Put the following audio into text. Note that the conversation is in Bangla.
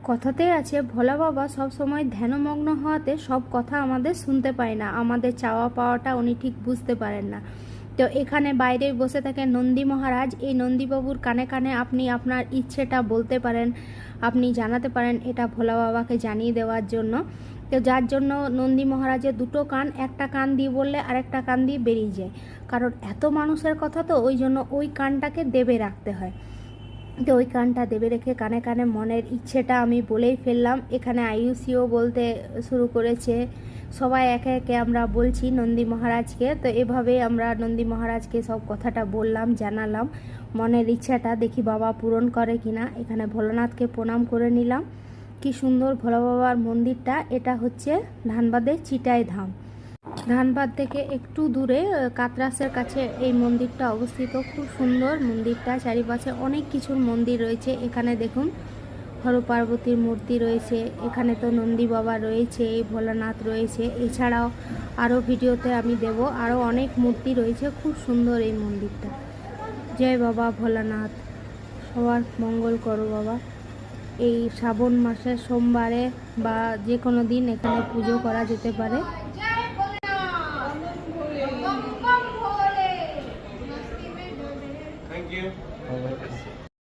কথাতেই আছে ভোলা বাবা সব সময় ধ্যানমগ্ন হওয়াতে সব কথা আমাদের শুনতে পায় না, আমাদের চাওয়া পাওয়াটা উনি ঠিক বুঝতে পারেন না। তো এখানে বাইরে বসে থাকেন নন্দী মহারাজ। এই নন্দীবাবুর কানে কানে আপনি আপনার ইচ্ছেটা বলতে পারেন, আপনি জানাতে পারেন, এটা ভোলা বাবাকে জানিয়ে দেওয়ার জন্য। তো যার জন্য নন্দী মহারাজের দুটো কান, একটা কান দিয়ে বললে আরেকটা কান দিয়ে বেরিয়ে যায়, কারণ এত মানুষের কথা তো ওই জন্য ওই কানটাকে দেবে রাখতে হয়। তো ওই কানটা দেবে রেখে কানে কানে মনের ইচ্ছেটা আমি বলেই ফেললাম। এখানে আয়ুষিও বলতে শুরু করেছে, সবাই একে একে আমরা বলছি নন্দী মহারাজকে। তো এভাবেই আমরা নন্দী মহারাজকে সব কথাটা বললাম, জানালাম মনের ইচ্ছাটা, দেখি বাবা পূরণ করে কিনা। এখানে ভোলানাথকে প্রণাম করে নিলাম। কি সুন্দর ভোলা বাবার মন্দিরটা। এটা হচ্ছে ধানবাদের চিটাই ধাম। ধানবাদ থেকে একটু দূরে কাতরাসের কাছে এই মন্দিরটা অবস্থিত। খুব সুন্দর মন্দিরটা, চারিপাশে অনেক কিছুর মন্দির রয়েছে। এখানে দেখুন হর পার্বতীর মূর্তি রয়েছে, এখানে তো নন্দী বাবা রয়েছে, ভোলানাথ রয়েছে, এছাড়াও আরও ভিডিওতে আমি দেব, আরও অনেক মূর্তি রয়েছে। খুব সুন্দর এই মন্দিরটা। জয় বাবা ভোলানাথ, সবার মঙ্গল করো বাবা। এই শ্রাবণ মাসের সোমবারে বা যে কোনো দিন এখানে পুজো করা যেতে পারে।